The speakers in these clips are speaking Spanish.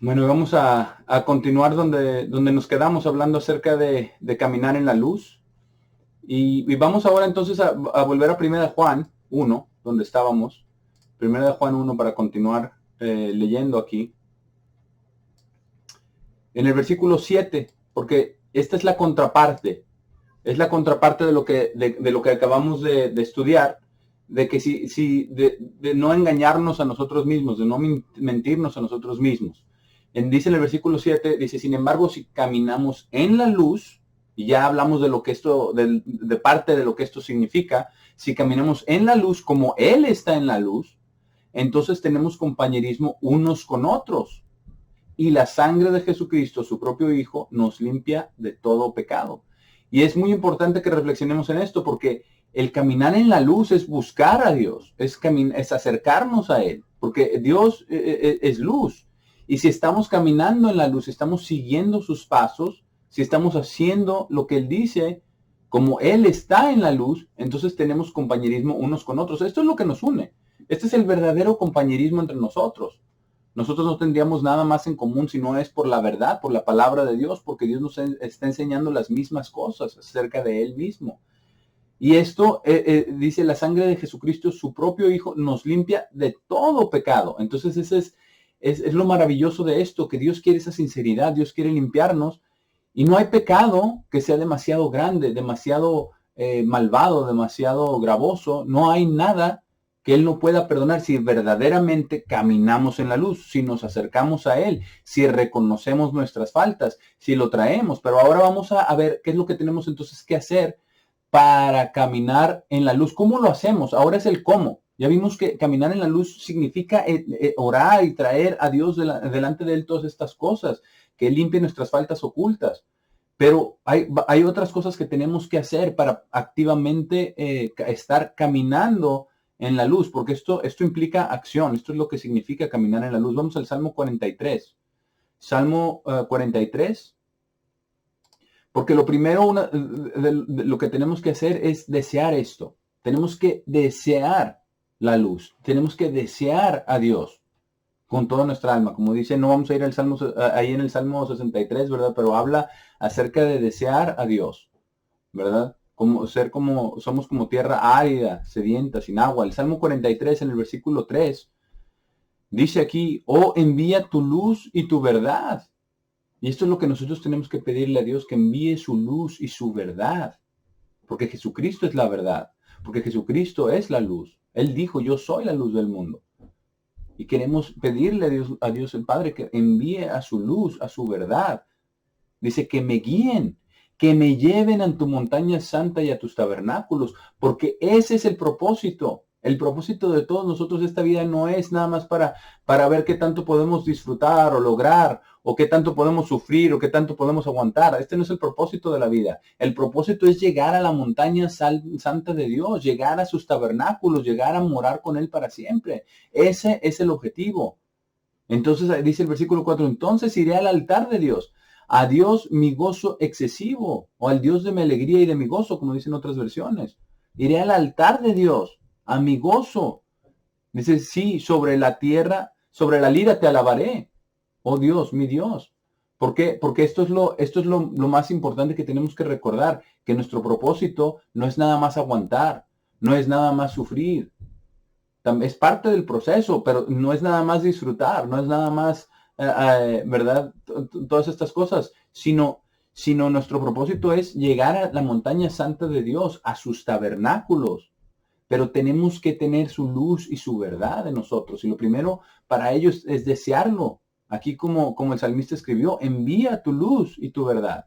Bueno, vamos a continuar donde nos quedamos hablando acerca de caminar en la luz. Y vamos ahora entonces a volver a 1 de Juan 1, donde estábamos. 1 de Juan 1 para continuar leyendo aquí. En el versículo 7, porque esta es la contraparte. Es la contraparte de lo que acabamos de estudiar, de que de no engañarnos a nosotros mismos, de no mentirnos a nosotros mismos. Dice en el versículo 7, dice, sin embargo, si caminamos en la luz, y ya hablamos de lo que esto, de parte de lo que esto significa, si caminamos en la luz como Él está en la luz, entonces tenemos compañerismo unos con otros. Y la sangre de Jesucristo, su propio Hijo, nos limpia de todo pecado. Y es muy importante que reflexionemos en esto, porque el caminar en la luz es buscar a Dios, es acercarnos a Él, porque Dios es luz. Y si estamos caminando en la luz, si estamos siguiendo sus pasos, si estamos haciendo lo que Él dice, como Él está en la luz, entonces tenemos compañerismo unos con otros. Esto es lo que nos une. Este es el verdadero compañerismo entre nosotros. Nosotros no tendríamos nada más en común si no es por la verdad, por la palabra de Dios, porque Dios nos está enseñando las mismas cosas acerca de Él mismo. Y esto, dice, la sangre de Jesucristo, su propio Hijo, nos limpia de todo pecado. Entonces ese es lo maravilloso de esto, que Dios quiere esa sinceridad, Dios quiere limpiarnos. Y no hay pecado que sea demasiado grande, demasiado malvado, demasiado gravoso. No hay nada que Él no pueda perdonar si verdaderamente caminamos en la luz, si nos acercamos a Él, si reconocemos nuestras faltas, si lo traemos. Pero ahora vamos a ver qué es lo que tenemos entonces que hacer para caminar en la luz. ¿Cómo lo hacemos? Ahora es el cómo. Ya vimos que caminar en la luz significa orar y traer a Dios delante de Él todas estas cosas, que Él limpie nuestras faltas ocultas. Pero hay otras cosas que tenemos que hacer para activamente estar caminando en la luz, porque esto implica acción, esto es lo que significa caminar en la luz. Vamos al Salmo 43. Salmo 43, porque lo primero, de lo que tenemos que hacer es desear esto. Tenemos que desear la luz, tenemos que desear a Dios con toda nuestra alma. Como dice, no vamos a ir al Salmo, ahí en el Salmo 63, ¿verdad? Pero habla acerca de desear a Dios, ¿verdad? Somos como tierra árida, sedienta, sin agua. El Salmo 43 en el versículo 3 dice aquí, oh, envía tu luz y tu verdad. Y esto es lo que nosotros tenemos que pedirle a Dios, que envíe su luz y su verdad. Porque Jesucristo es la verdad. Porque Jesucristo es la luz. Él dijo, yo soy la luz del mundo. Y queremos pedirle a Dios el Padre que envíe a su luz, a su verdad. Dice que me guíen, que me lleven a tu montaña santa y a tus tabernáculos, porque ese es el propósito. El propósito de todos nosotros de esta vida no es nada más para ver qué tanto podemos disfrutar o lograr, o qué tanto podemos sufrir, o qué tanto podemos aguantar. Este no es el propósito de la vida. El propósito es llegar a la montaña santa de Dios, llegar a sus tabernáculos, llegar a morar con Él para siempre. Ese es el objetivo. Entonces dice el versículo 4, entonces iré al altar de Dios, a Dios mi gozo excesivo, o al Dios de mi alegría y de mi gozo, como dicen otras versiones. Iré al altar de Dios, a mi gozo. Dice, sí, sobre la tierra, sobre la lira te alabaré, oh Dios, mi Dios. ¿Por qué? Porque esto es lo más importante que tenemos que recordar, que nuestro propósito no es nada más aguantar, no es nada más sufrir, es parte del proceso, pero no es nada más disfrutar, no es nada más, ¿verdad? Todas estas cosas, sino nuestro propósito es llegar a la montaña santa de Dios, a sus tabernáculos, pero tenemos que tener su luz y su verdad en nosotros. Y lo primero para ellos es desearlo. Aquí como el salmista escribió, envía tu luz y tu verdad.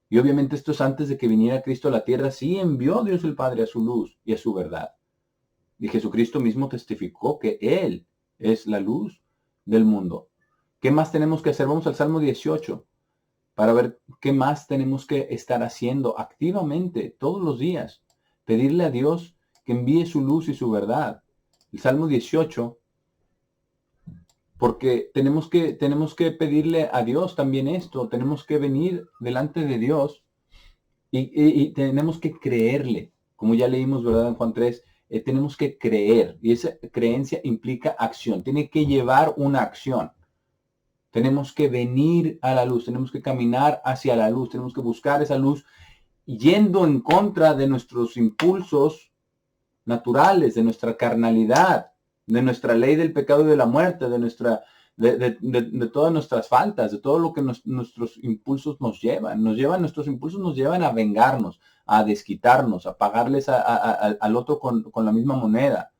Y obviamente esto es antes de que viniera Cristo a la tierra, sí envió Dios el Padre a su luz y a su verdad. Y Jesucristo mismo testificó que Él es la luz del mundo. ¿Qué más tenemos que hacer? Vamos al Salmo 18 para ver qué más tenemos que estar haciendo activamente todos los días. Pedirle a Dios que envíe su luz y su verdad. El Salmo 18, porque tenemos que pedirle a Dios también esto. Tenemos que venir delante de Dios y tenemos que creerle, como ya leímos, ¿verdad? En Juan 3, tenemos que creer, y esa creencia implica acción, tiene que llevar una acción. Tenemos que venir a la luz, tenemos que caminar hacia la luz, tenemos que buscar esa luz yendo en contra de nuestros impulsos naturales, de nuestra carnalidad, de nuestra ley del pecado y de la muerte, de todas nuestras faltas, de todo lo que nuestros impulsos nos llevan. Nuestros impulsos nos llevan a vengarnos, a desquitarnos, a pagarles al otro con la misma moneda.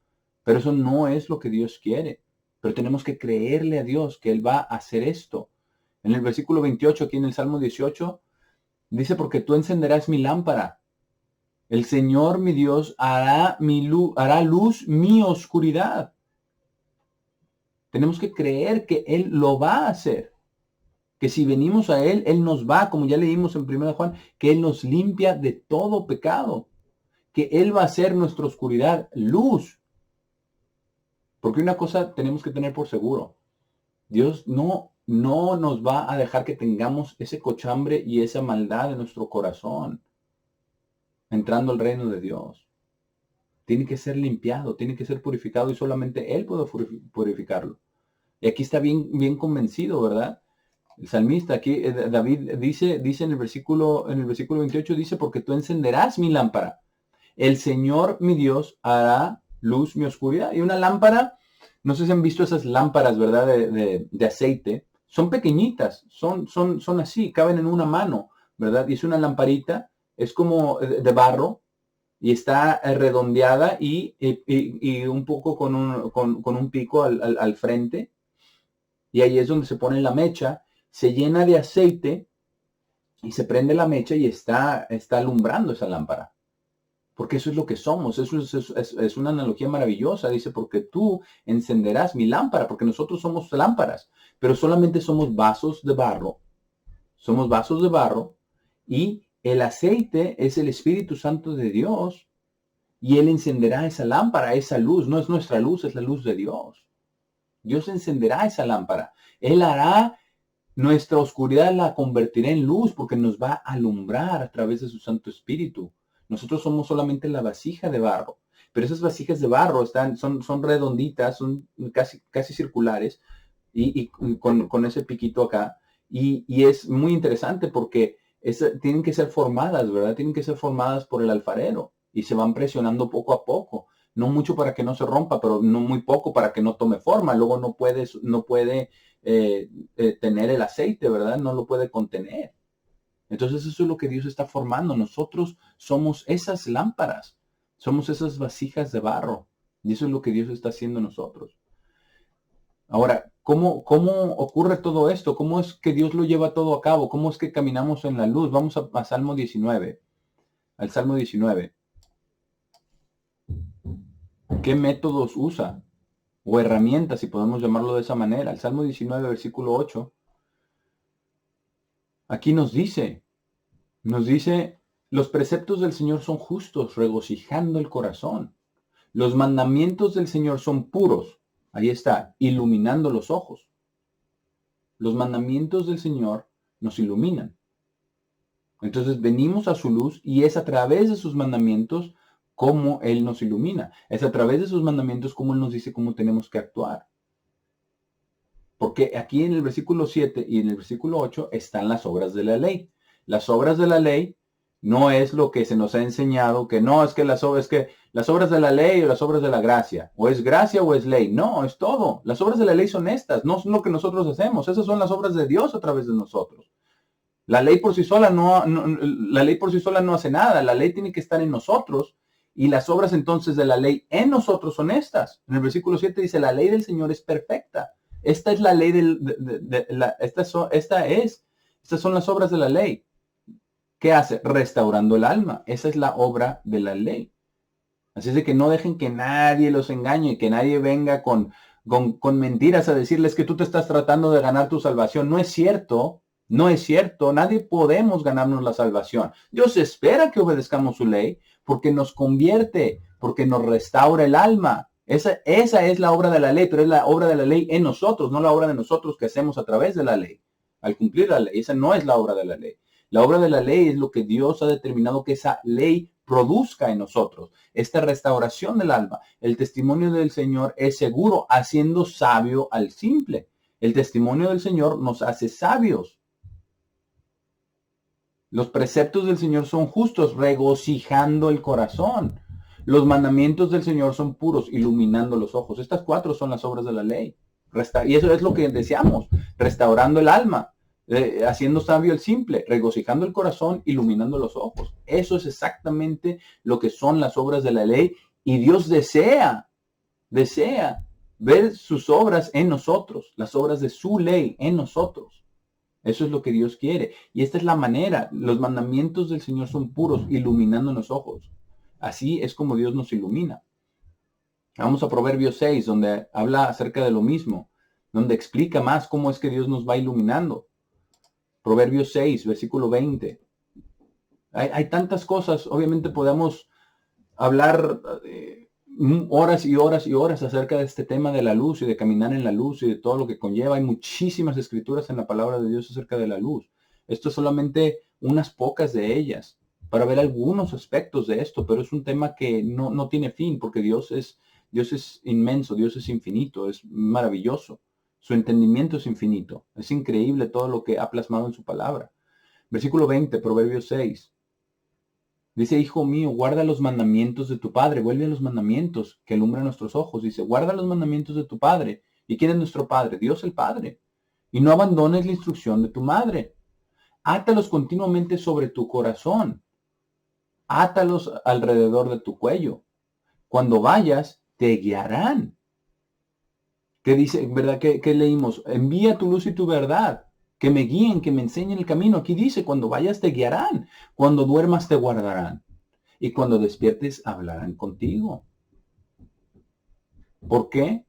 Pero eso no es lo que Dios quiere. Pero tenemos que creerle a Dios que Él va a hacer esto. En el versículo 28, aquí en el Salmo 18, dice, porque tú encenderás mi lámpara. El Señor mi Dios hará luz mi oscuridad. Tenemos que creer que Él lo va a hacer. Que si venimos a Él, Él nos va, como ya leímos en 1 Juan, que Él nos limpia de todo pecado. Que Él va a hacer nuestra oscuridad luz. Porque una cosa tenemos que tener por seguro. Dios no nos va a dejar que tengamos ese cochambre y esa maldad en nuestro corazón entrando al reino de Dios. Tiene que ser limpiado, tiene que ser purificado y solamente Él puede purificarlo. Y aquí está bien convencido, ¿verdad? El salmista, aquí David dice en el versículo 28, dice, porque tú encenderás mi lámpara. El Señor mi Dios hará luz mi oscuridad. Y una lámpara, no sé si han visto esas lámparas, ¿verdad? De aceite. Son pequeñitas, son así, caben en una mano, ¿verdad? Y es una lamparita, es como de barro, y está redondeada y un poco con un pico al frente. Y ahí es donde se pone la mecha, se llena de aceite y se prende la mecha y está alumbrando esa lámpara. Porque eso es lo que somos, eso es una analogía maravillosa. Dice, porque tú encenderás mi lámpara, porque nosotros somos lámparas, pero solamente somos vasos de barro. Somos vasos de barro y el aceite es el Espíritu Santo de Dios y Él encenderá esa lámpara, esa luz. No es nuestra luz, es la luz de Dios. Dios encenderá esa lámpara. Él hará nuestra oscuridad, la convertirá en luz porque nos va a alumbrar a través de su Santo Espíritu. Nosotros somos solamente la vasija de barro, pero esas vasijas de barro son redonditas, son casi circulares y con ese piquito acá. Y es muy interesante porque tienen que ser formadas, ¿verdad? Tienen que ser formadas por el alfarero y se van presionando poco a poco. No mucho para que no se rompa, pero no muy poco para que no tome forma. Luego no puede tener el aceite, ¿verdad? No lo puede contener. Entonces eso es lo que Dios está formando. Nosotros somos esas lámparas, somos esas vasijas de barro. Y eso es lo que Dios está haciendo en nosotros. Ahora, ¿cómo ocurre todo esto? ¿Cómo es que Dios lo lleva todo a cabo? ¿Cómo es que caminamos en la luz? Vamos a Salmo 19. Al Salmo 19. ¿Qué métodos usa? O herramientas, si podemos llamarlo de esa manera. El Salmo 19, versículo 8. Aquí nos dice, los preceptos del Señor son justos, regocijando el corazón. Los mandamientos del Señor son puros. Ahí está, iluminando los ojos. Los mandamientos del Señor nos iluminan. Entonces venimos a su luz y es a través de sus mandamientos como Él nos ilumina. Es a través de sus mandamientos como Él nos dice cómo tenemos que actuar. Porque aquí en el versículo 7 y en el versículo 8 están las obras de la ley. Las obras de la ley no es lo que se nos ha enseñado, que no, es que las obras de la ley o las obras de la gracia, o es gracia o es ley. No, es todo. Las obras de la ley son estas, no son lo que nosotros hacemos. Esas son las obras de Dios a través de nosotros. La ley por sí sola no hace nada. La ley tiene que estar en nosotros. Y las obras entonces de la ley en nosotros son estas. En el versículo 7 dice, la ley del Señor es perfecta. Esta es la ley estas son las obras de la ley. ¿Qué hace? Restaurando el alma. Esa es la obra de la ley. Así es de que no dejen que nadie los engañe, que nadie venga con mentiras a decirles que tú te estás tratando de ganar tu salvación. No es cierto. No es cierto. Nadie podemos ganarnos la salvación. Dios espera que obedezcamos su ley porque nos convierte, porque nos restaura el alma. Esa es la obra de la ley, pero es la obra de la ley en nosotros, no la obra de nosotros que hacemos a través de la ley. Al cumplir la ley, esa no es la obra de la ley. La obra de la ley es lo que Dios ha determinado que esa ley produzca en nosotros. Esta restauración del alma. El testimonio del Señor es seguro, haciendo sabio al simple. El testimonio del Señor nos hace sabios. Los preceptos del Señor son justos, regocijando el corazón. Los mandamientos del Señor son puros, iluminando los ojos. Estas 4 son las obras de la ley. Y eso es lo que deseamos, restaurando el alma, haciendo sabio el simple, regocijando el corazón, iluminando los ojos. Eso es exactamente lo que son las obras de la ley, y Dios desea ver sus obras en nosotros, las obras de su ley en nosotros. Eso es lo que Dios quiere. Y esta es la manera. Los mandamientos del Señor son puros, iluminando los ojos. Así es como Dios nos ilumina. Vamos a Proverbios 6, donde habla acerca de lo mismo, donde explica más cómo es que Dios nos va iluminando. Proverbios 6, versículo 20. Hay tantas cosas. Obviamente podemos hablar horas y horas y horas acerca de este tema de la luz y de caminar en la luz y de todo lo que conlleva. Hay muchísimas escrituras en la palabra de Dios acerca de la luz. Esto es solamente unas pocas de ellas para ver algunos aspectos de esto, pero es un tema que no tiene fin, porque Dios es inmenso, Dios es infinito, es maravilloso. Su entendimiento es infinito. Es increíble todo lo que ha plasmado en su palabra. Versículo 20, Proverbios 6. Dice, hijo mío, guarda los mandamientos de tu padre. Vuelve a los mandamientos que alumbran nuestros ojos. Dice, guarda los mandamientos de tu padre. ¿Y quién es nuestro padre? Dios el Padre. Y no abandones la instrucción de tu madre. Átalos continuamente sobre tu corazón. Átalos alrededor de tu cuello. Cuando vayas, te guiarán. ¿Qué dice? ¿Verdad? ¿Qué leímos? Envía tu luz y tu verdad. Que me guíen, que me enseñen el camino. Aquí dice, cuando vayas te guiarán. Cuando duermas te guardarán. Y cuando despiertes hablarán contigo. ¿Por qué?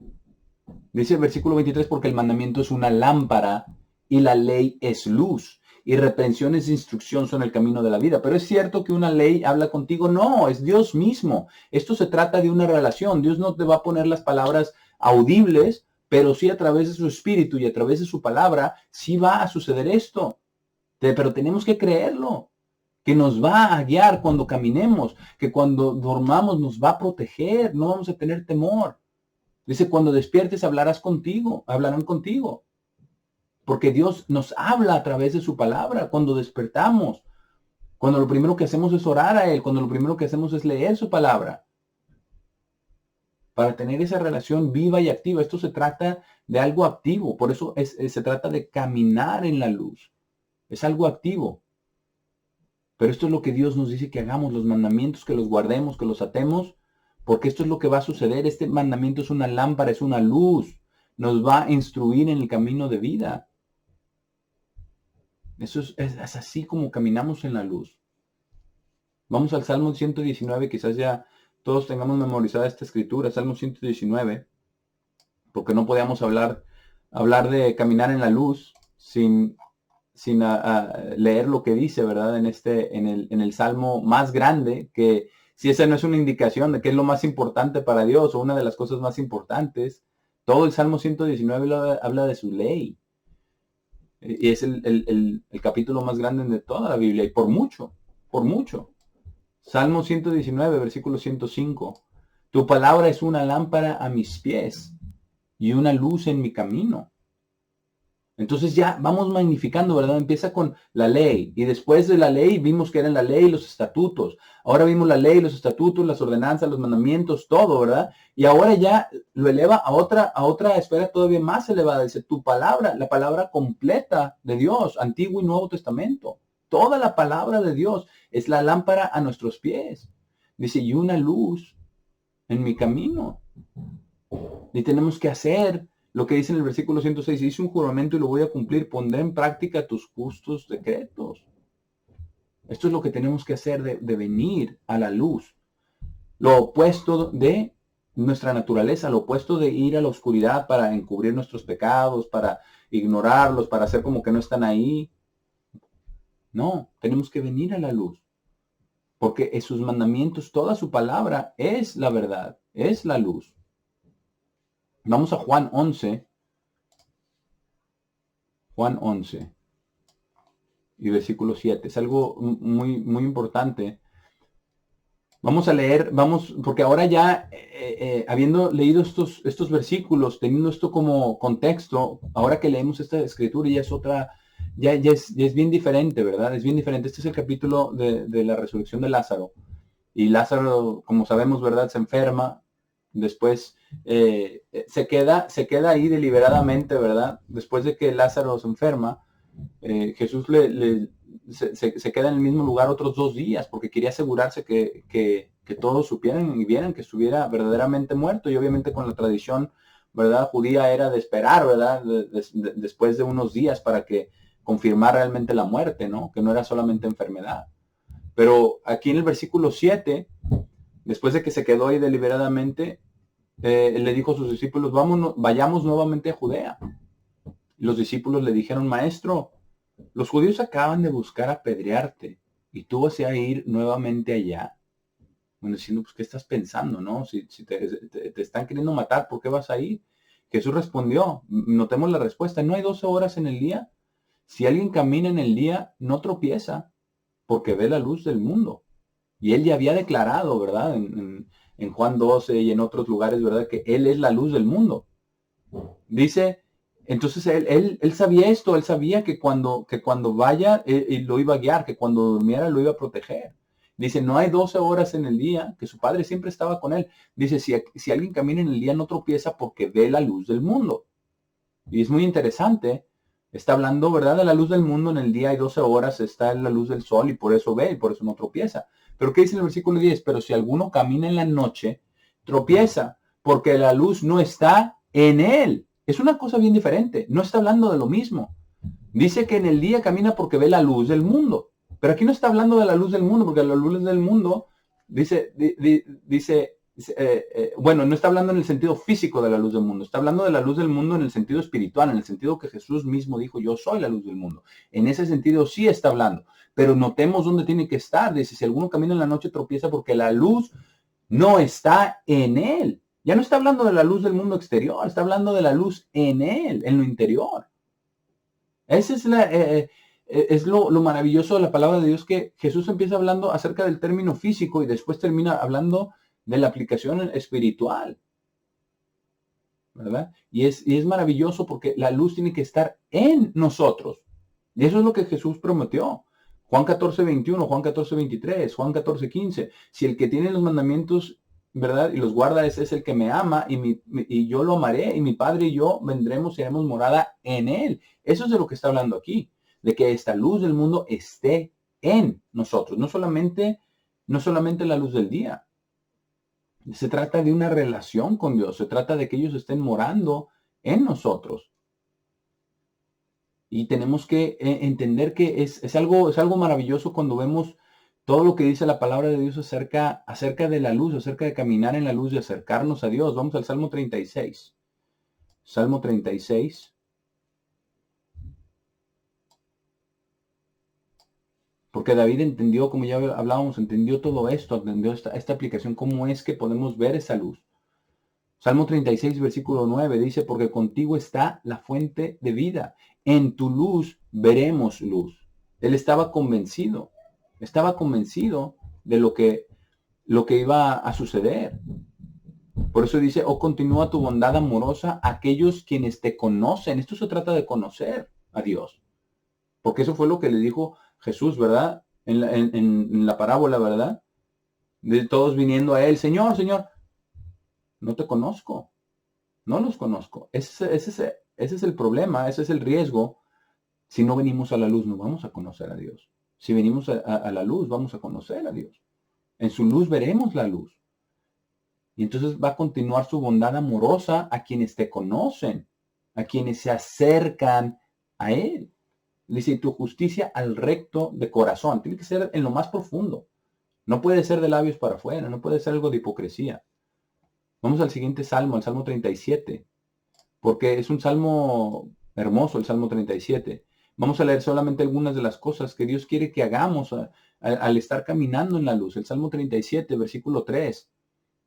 Dice el versículo 23, porque el mandamiento es una lámpara y la ley es luz. Y reprensiones de instrucción son el camino de la vida. Pero es cierto que una ley habla contigo. No, es Dios mismo. Esto se trata de una relación. Dios no te va a poner las palabras audibles, pero sí a través de su espíritu y a través de su palabra, sí va a suceder esto. Pero tenemos que creerlo, que nos va a guiar cuando caminemos, que cuando dormamos nos va a proteger, no vamos a tener temor. Dice, cuando despiertes hablarán contigo. Porque Dios nos habla a través de su palabra cuando despertamos. Cuando lo primero que hacemos es orar a Él, cuando lo primero que hacemos es leer su palabra. Para tener esa relación viva y activa. Esto se trata de algo activo. Por eso se trata de caminar en la luz. Es algo activo. Pero esto es lo que Dios nos dice que hagamos, los mandamientos, que los guardemos, que los atemos, porque esto es lo que va a suceder. Este mandamiento es una lámpara, es una luz. Nos va a instruir en el camino de vida. Eso es así como caminamos en la luz. Vamos al Salmo 119, quizás ya todos tengamos memorizada esta escritura, Salmo 119, porque no podíamos hablar de caminar en la luz sin leer lo que dice, ¿verdad? En el Salmo más grande, que si esa no es una indicación de qué es lo más importante para Dios o una de las cosas más importantes, todo el Salmo 119 habla de su ley. Y es el capítulo más grande de toda la Biblia, y por mucho, por mucho. Salmo 119, versículo 105. Tu palabra es una lámpara a mis pies y una luz en mi camino. Entonces ya vamos magnificando, ¿verdad? Empieza con la ley, y después de la ley vimos que eran la ley y los estatutos. Ahora vimos la ley, los estatutos, las ordenanzas, los mandamientos, todo, ¿verdad? Y ahora ya lo eleva a otra esfera todavía más elevada. Dice, tu palabra, la palabra completa de Dios, Antiguo y Nuevo Testamento. Toda la palabra de Dios es la lámpara a nuestros pies. Dice, y una luz en mi camino. Y tenemos que hacer lo que dice en el versículo 106, hice un juramento y lo voy a cumplir, pondré en práctica tus justos decretos. Esto es lo que tenemos que hacer de venir a la luz. Lo opuesto de nuestra naturaleza, lo opuesto de ir a la oscuridad para encubrir nuestros pecados, para ignorarlos, para hacer como que no están ahí. No, tenemos que venir a la luz. Porque en sus mandamientos, toda su palabra es la verdad, es la luz. Vamos a Juan 11. Juan 11 y versículo 7. Es algo muy, muy importante. Vamos a leer, porque ahora ya, habiendo leído estos versículos, teniendo esto como contexto, ahora que leemos esta escritura ya es otra, ya es bien diferente, ¿verdad? Es bien diferente. Este es el capítulo de la resurrección de Lázaro. Y Lázaro, como sabemos, ¿verdad? Se enferma, después se queda ahí deliberadamente, ¿verdad? Después de que Lázaro se enferma, Jesús se queda en el mismo lugar otros 2 días porque quería asegurarse que todos supieran y vieran que estuviera verdaderamente muerto. Y obviamente con la tradición, ¿verdad? Judía era de esperar, ¿verdad? Después de unos días para que confirmar realmente la muerte, ¿no? Que no era solamente enfermedad. Pero aquí en el versículo 7, después de que se quedó ahí deliberadamente, le dijo a sus discípulos, vayamos nuevamente a Judea. Y los discípulos le dijeron, maestro, los judíos acaban de buscar apedrearte y tú vas a ir nuevamente allá. Bueno, diciendo, pues, ¿qué estás pensando, no? Si te están queriendo matar, ¿por qué vas a ir? Jesús respondió, notemos la respuesta, ¿no hay 12 horas en el día? Si alguien camina en el día, no tropieza, porque ve la luz del mundo. Y él ya había declarado, ¿verdad? En Juan 12 y en otros lugares, ¿verdad? Que él es la luz del mundo. Dice, entonces él sabía esto, él sabía que cuando vaya, él lo iba a guiar, que cuando durmiera lo iba a proteger. Dice, no hay 12 horas en el día, que su padre siempre estaba con él. Dice, si alguien camina en el día no tropieza porque ve la luz del mundo. Y es muy interesante. Está hablando, ¿verdad? De la luz del mundo. En el día hay 12 horas, está en la luz del sol y por eso ve y por eso no tropieza. Pero ¿qué dice en el versículo 10? Pero si alguno camina en la noche, tropieza porque la luz no está en él. Es una cosa bien diferente. No está hablando de lo mismo. Dice que en el día camina porque ve la luz del mundo. Pero aquí no está hablando de la luz del mundo, porque la luz del mundo dice, bueno, no está hablando en el sentido físico de la luz del mundo, está hablando de la luz del mundo en el sentido espiritual, en el sentido que Jesús mismo dijo, yo soy la luz del mundo. En ese sentido sí está hablando, pero notemos dónde tiene que estar. Dice, si alguno camina en la noche tropieza porque la luz no está en él. Ya no está hablando de la luz del mundo exterior, está hablando de la luz en él, en lo interior. Esa es lo maravilloso de la palabra de Dios, que Jesús empieza hablando acerca del término físico y después termina hablando de la aplicación espiritual, ¿verdad? Y es maravilloso porque la luz tiene que estar en nosotros. Y eso es lo que Jesús prometió. Juan 14:21, Juan 14:23, Juan 14:15. Si el que tiene los mandamientos, ¿verdad? Y los guarda, ese es el que me ama y yo lo amaré y mi Padre y yo vendremos y haremos morada en él. Eso es de lo que está hablando aquí, de que esta luz del mundo esté en nosotros, no solamente la luz del día. Se trata de una relación con Dios, se trata de que ellos estén morando en nosotros. Y tenemos que entender que es algo maravilloso cuando vemos todo lo que dice la palabra de Dios acerca de la luz, acerca de caminar en la luz y acercarnos a Dios. Vamos al Salmo 36. Salmo 36. Porque David entendió, como ya hablábamos, entendió todo esto, entendió esta aplicación, cómo es que podemos ver esa luz. Salmo 36, versículo 9 dice, porque contigo está la fuente de vida. En tu luz veremos luz. Él estaba convencido de lo que iba a suceder. Por eso dice, oh, continúa tu bondad amorosa a aquellos quienes te conocen. Esto se trata de conocer a Dios. Porque eso fue lo que le dijo Jesús, ¿verdad? En la parábola, ¿verdad? De todos viniendo a él, Señor, Señor, no te conozco. No los conozco. Ese es el problema, ese es el riesgo. Si no venimos a la luz, no vamos a conocer a Dios. Si venimos a la luz, vamos a conocer a Dios. En su luz veremos la luz. Y entonces va a continuar su bondad amorosa a quienes te conocen, a quienes se acercan a Él. Dice, tu justicia al recto de corazón. Tiene que ser en lo más profundo. No puede ser de labios para afuera, no puede ser algo de hipocresía. Vamos al siguiente salmo, al Salmo 37. Porque es un salmo hermoso, el Salmo 37. Vamos a leer solamente algunas de las cosas que Dios quiere que hagamos al estar caminando en la luz. El Salmo 37, versículo 3.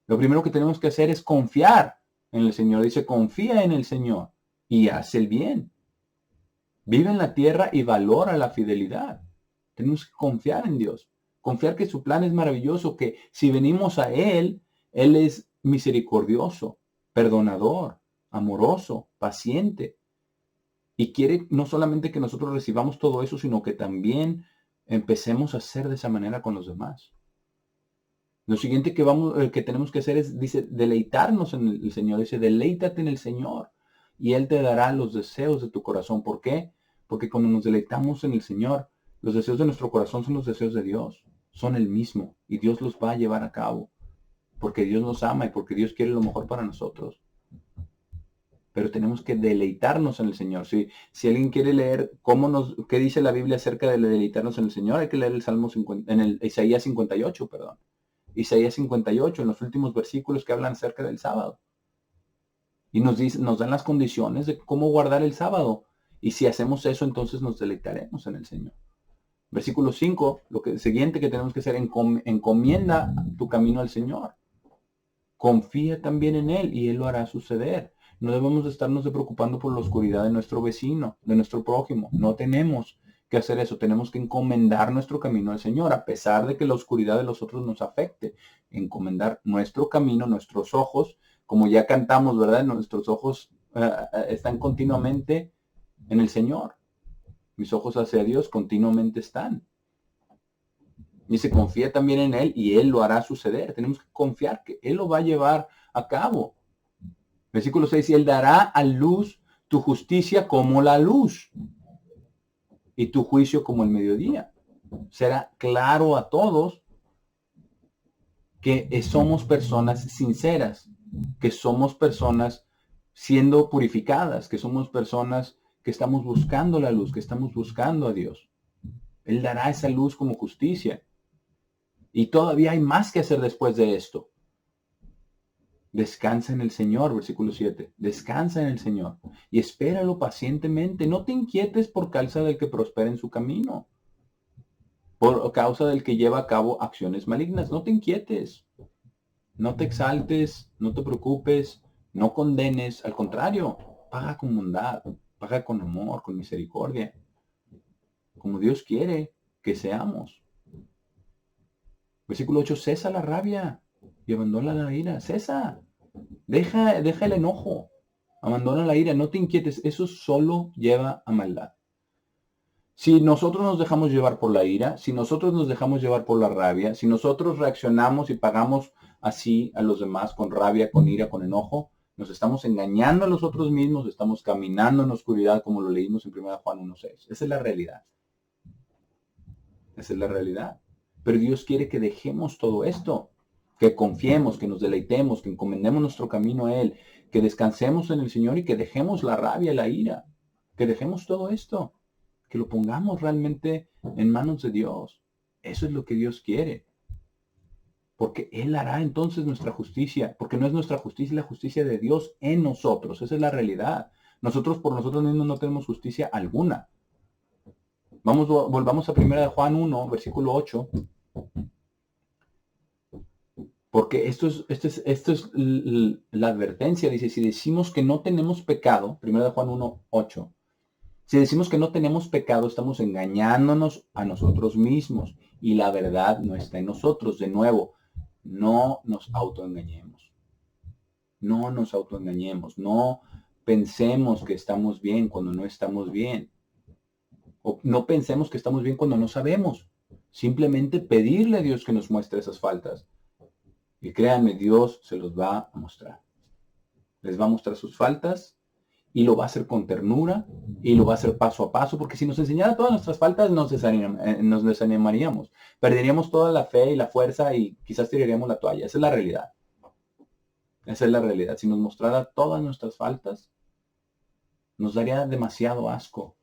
Lo primero que tenemos que hacer es confiar en el Señor. Dice, confía en el Señor y haz el bien. Vive en la tierra y valora la fidelidad. Tenemos que confiar en Dios. Confiar que su plan es maravilloso, que si venimos a Él, Él es misericordioso, perdonador, amoroso, paciente. Y quiere no solamente que nosotros recibamos todo eso, sino que también empecemos a hacer de esa manera con los demás. Lo siguiente que tenemos que hacer es, dice, deleitarnos en el Señor. Dice, deleítate en el Señor y Él te dará los deseos de tu corazón. ¿Por qué? Porque cuando nos deleitamos en el Señor, los deseos de nuestro corazón son los deseos de Dios. Son el mismo y Dios los va a llevar a cabo. Porque Dios nos ama y porque Dios quiere lo mejor para nosotros. Pero tenemos que deleitarnos en el Señor. Si alguien quiere leer qué dice la Biblia acerca de deleitarnos en el Señor, hay que leer el Salmo 50, en el Isaías 58, perdón. Isaías 58, en los últimos versículos que hablan acerca del sábado. Y nos dan las condiciones de cómo guardar el sábado. Y si hacemos eso, entonces nos deleitaremos en el Señor. Versículo 5, siguiente que tenemos que hacer, encomienda tu camino al Señor. Confía también en Él y Él lo hará suceder. No debemos estarnos preocupando por la oscuridad de nuestro vecino, de nuestro prójimo. No tenemos que hacer eso. Tenemos que encomendar nuestro camino al Señor, a pesar de que la oscuridad de los otros nos afecte. Encomendar nuestro camino, nuestros ojos, como ya cantamos, ¿verdad? Nuestros ojos están continuamente en el Señor. Mis ojos hacia Dios continuamente están. Y se confía también en Él y Él lo hará suceder. Tenemos que confiar que Él lo va a llevar a cabo. Versículo 6, y Él dará a luz tu justicia como la luz y tu juicio como el mediodía. Será claro a todos que somos personas sinceras, que somos personas siendo purificadas, que somos personas que estamos buscando la luz, que estamos buscando a Dios. Él dará esa luz como justicia. Y todavía hay más que hacer después de esto. Descansa en el Señor, versículo 7. Descansa en el Señor y espéralo pacientemente. No te inquietes por causa del que prospera en su camino, por causa del que lleva a cabo acciones malignas. No te inquietes, no te exaltes, no te preocupes, no condenes. Al contrario, paga con bondad, paga con amor, con misericordia, como Dios quiere que seamos. Versículo 8, cesa la rabia y abandona la ira. Cesa. Deja el enojo. Abandona la ira. No te inquietes. Eso solo lleva a maldad. Si nosotros nos dejamos llevar por la ira, si nosotros nos dejamos llevar por la rabia, si nosotros reaccionamos y pagamos así a los demás con rabia, con ira, con enojo, nos estamos engañando a nosotros mismos, estamos caminando en la oscuridad como lo leímos en 1 Juan 1:6. Esa es la realidad. Esa es la realidad. Pero Dios quiere que dejemos todo esto, que confiemos, que nos deleitemos, que encomendemos nuestro camino a Él, que descansemos en el Señor y que dejemos la rabia, la ira, que dejemos todo esto, que lo pongamos realmente en manos de Dios. Eso es lo que Dios quiere. Porque Él hará entonces nuestra justicia, porque no es nuestra justicia, es la justicia de Dios en nosotros. Esa es la realidad. Nosotros por nosotros mismos no tenemos justicia alguna. Volvamos a 1 Juan 1, versículo 8. Porque esto es la advertencia. Dice, si decimos que no tenemos pecado, 1 Juan 1, 8. Si decimos que no tenemos pecado, estamos engañándonos a nosotros mismos. Y la verdad no está en nosotros. De nuevo, no nos autoengañemos. No nos autoengañemos. No pensemos que estamos bien cuando no estamos bien. O no pensemos que estamos bien cuando no sabemos. Simplemente pedirle a Dios que nos muestre esas faltas. Y créanme, Dios se los va a mostrar. Les va a mostrar sus faltas y lo va a hacer con ternura y lo va a hacer paso a paso, porque si nos enseñara todas nuestras faltas nos desanimaríamos. Perderíamos toda la fe y la fuerza y quizás tiraríamos la toalla. Esa es la realidad. Esa es la realidad. Si nos mostrara todas nuestras faltas, nos daría demasiado asco.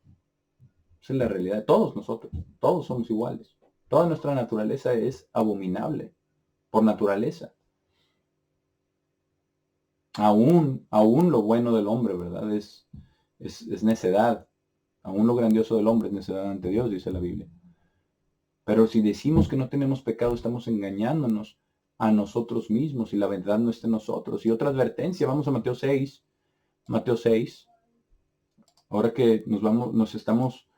Esa es la realidad. Todos nosotros, todos somos iguales. Toda nuestra naturaleza es abominable. Por naturaleza. Aún lo bueno del hombre, ¿verdad? Es necedad. Aún lo grandioso del hombre es necedad ante Dios, dice la Biblia. Pero si decimos que no tenemos pecado, estamos engañándonos a nosotros mismos y la verdad no está en nosotros. Y otra advertencia, vamos a Mateo 6. Mateo 6. Ahora que nos estamos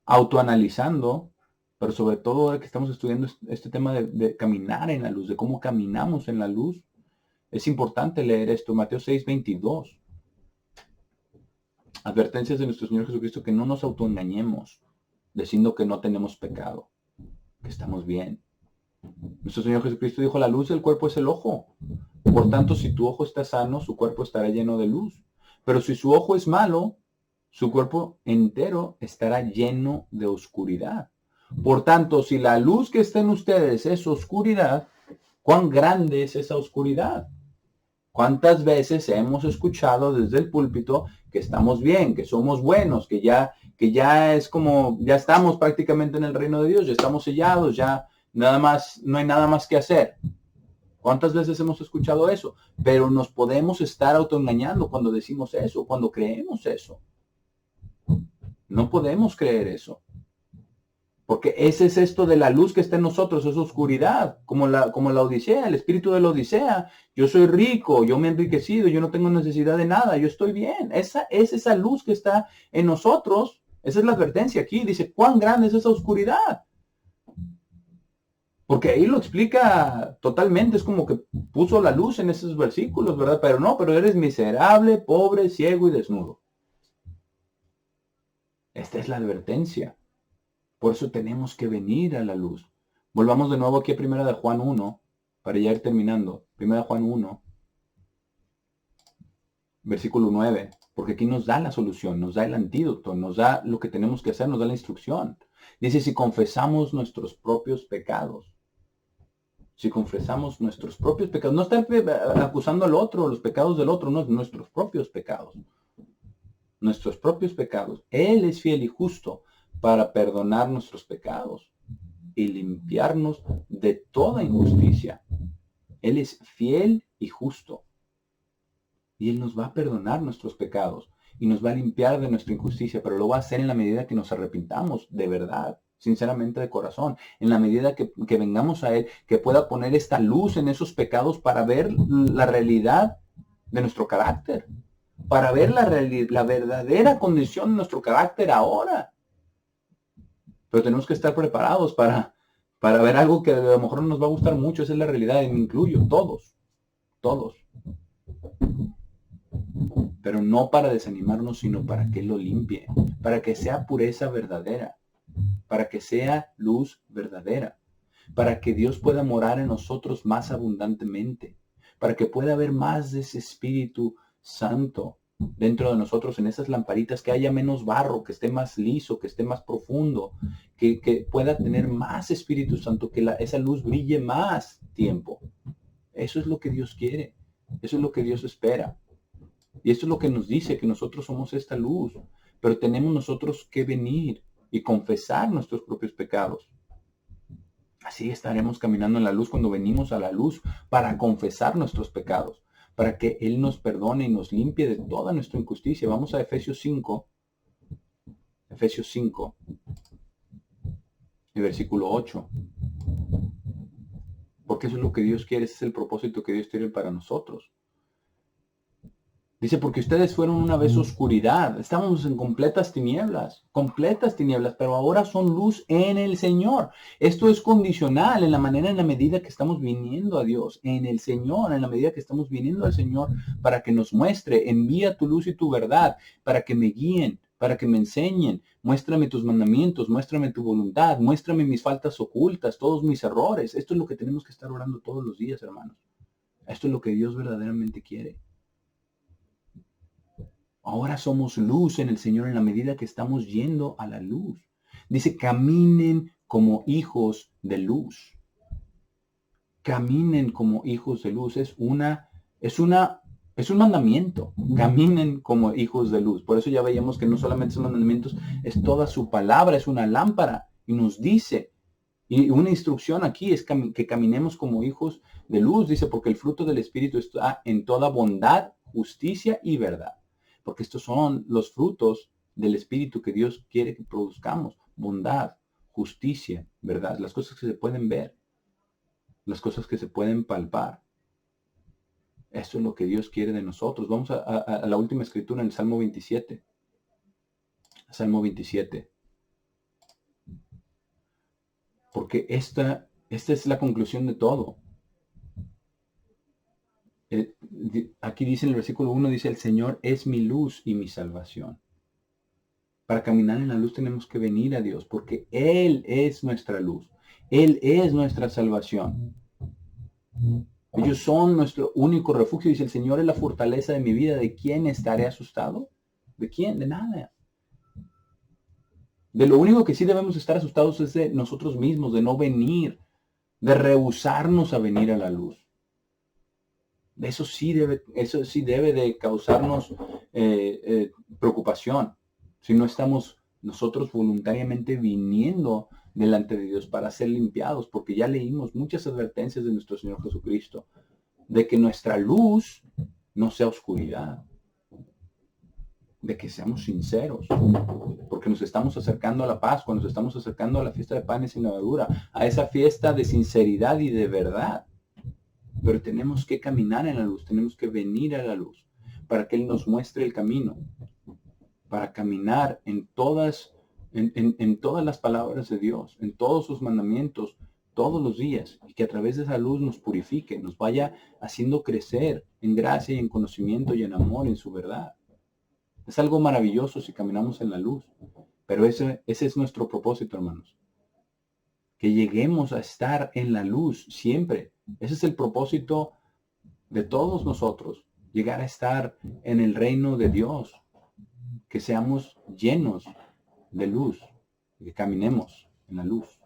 autoanalizando, pero sobre todo ahora que estamos estudiando este tema de caminar en la luz, de cómo caminamos en la luz, es importante leer esto, Mateo 6:22. Advertencias de nuestro Señor Jesucristo, que no nos autoengañemos, diciendo que no tenemos pecado, que estamos bien. Nuestro Señor Jesucristo dijo, la luz del cuerpo es el ojo. Por tanto, si tu ojo está sano, su cuerpo estará lleno de luz. Pero si su ojo es malo, su cuerpo entero estará lleno de oscuridad. Por tanto, si la luz que está en ustedes es oscuridad, ¿cuán grande es esa oscuridad? ¿Cuántas veces hemos escuchado desde el púlpito que estamos bien, que somos buenos, que ya es como, ya estamos prácticamente en el reino de Dios, ya estamos sellados, ya nada más, no hay nada más que hacer? ¿Cuántas veces hemos escuchado eso? Pero nos podemos estar autoengañando cuando decimos eso, cuando creemos eso. No podemos creer eso. Porque ese es esto de la luz que está en nosotros, es oscuridad, como la Odisea, el espíritu de la Odisea. Yo soy rico, yo me he enriquecido, yo no tengo necesidad de nada, yo estoy bien. Esa es esa luz que está en nosotros. Esa es la advertencia aquí. Dice, ¿cuán grande es esa oscuridad? Porque ahí lo explica totalmente, es como que puso la luz en esos versículos, ¿verdad? Pero no, pero eres miserable, pobre, ciego y desnudo. Esta es la advertencia. Por eso tenemos que venir a la luz. Volvamos de nuevo aquí a 1 de Juan 1, para ya ir terminando. 1 de Juan 1, versículo 9. Porque aquí nos da la solución, nos da el antídoto, nos da lo que tenemos que hacer, nos da la instrucción. Dice, si confesamos nuestros propios pecados. Si confesamos nuestros propios pecados. No está acusando al otro, los pecados del otro, no, nuestros propios pecados. Nuestros propios pecados. Él es fiel y justo para perdonar nuestros pecados y limpiarnos de toda injusticia. Él es fiel y justo. Y Él nos va a perdonar nuestros pecados y nos va a limpiar de nuestra injusticia, pero lo va a hacer en la medida que nos arrepintamos de verdad, sinceramente de corazón, en la medida que vengamos a Él, que pueda poner esta luz en esos pecados para ver la realidad de nuestro carácter, para ver la verdadera condición de nuestro carácter ahora. Pero tenemos que estar preparados para ver algo que a lo mejor no nos va a gustar mucho. Esa es la realidad, y me incluyo, todos. Pero no para desanimarnos, sino para que Él lo limpie, para que sea pureza verdadera, para que sea luz verdadera, para que Dios pueda morar en nosotros más abundantemente, para que pueda haber más de ese Espíritu Santo dentro de nosotros, en esas lamparitas, que haya menos barro, que esté más liso, que esté más profundo, que pueda tener más Espíritu Santo, que esa luz brille más tiempo. Eso es lo que Dios quiere, eso es lo que Dios espera. Y esto es lo que nos dice, que nosotros somos esta luz, pero tenemos nosotros que venir y confesar nuestros propios pecados. Así estaremos caminando en la luz cuando venimos a la luz para confesar nuestros pecados, para que Él nos perdone y nos limpie de toda nuestra injusticia. Vamos a Efesios 5, el versículo 8. Porque eso es lo que Dios quiere, ese es el propósito que Dios tiene para nosotros. Dice, porque ustedes fueron una vez oscuridad, estábamos en completas tinieblas, pero ahora son luz en el Señor. Esto es condicional en la medida que estamos viniendo a Dios, en el Señor, en la medida que estamos viniendo al Señor para que nos muestre, envía tu luz y tu verdad, para que me guíen, para que me enseñen, muéstrame tus mandamientos, muéstrame tu voluntad, muéstrame mis faltas ocultas, todos mis errores. Esto es lo que tenemos que estar orando todos los días, hermanos. Esto es lo que Dios verdaderamente quiere. Ahora somos luz en el Señor en la medida que estamos yendo a la luz. Dice, caminen como hijos de luz. Caminen como hijos de luz. Es un mandamiento. Caminen como hijos de luz. Por eso ya veíamos que no solamente son mandamientos, es toda su palabra, es una lámpara. Y nos dice, y una instrucción aquí es que caminemos como hijos de luz. Dice, porque el fruto del Espíritu está en toda bondad, justicia y verdad. Porque estos son los frutos del Espíritu que Dios quiere que produzcamos. Bondad, justicia, verdad. Las cosas que se pueden ver. Las cosas que se pueden palpar. Esto es lo que Dios quiere de nosotros. Vamos a la última escritura en el Salmo 27. Salmo 27. Porque esta es la conclusión de todo. Aquí dice en el versículo 1, dice, el Señor es mi luz y mi salvación. Para caminar en la luz tenemos que venir a Dios, porque Él es nuestra luz. Él es nuestra salvación. Ellos son nuestro único refugio. Dice, el Señor es la fortaleza de mi vida. ¿De quién estaré asustado? ¿De quién? De nada. De lo único que sí debemos estar asustados es de nosotros mismos, de no venir, de rehusarnos a venir a la luz. Eso sí debe de causarnos preocupación. Si no estamos nosotros voluntariamente viniendo delante de Dios para ser limpiados, porque ya leímos muchas advertencias de nuestro Señor Jesucristo, de que nuestra luz no sea oscuridad, de que seamos sinceros, porque nos estamos acercando a la Pascua, nos estamos acercando a la fiesta de panes sin levadura, a esa fiesta de sinceridad y de verdad. Pero tenemos que caminar en la luz, tenemos que venir a la luz, para que Él nos muestre el camino, para caminar en todas las palabras de Dios, en todos sus mandamientos, todos los días, y que a través de esa luz nos purifique, nos vaya haciendo crecer en gracia y en conocimiento y en amor, en su verdad. Es algo maravilloso si caminamos en la luz, pero ese es nuestro propósito, hermanos. Que lleguemos a estar en la luz siempre. Ese es el propósito de todos nosotros, llegar a estar en el reino de Dios, que seamos llenos de luz, que caminemos en la luz.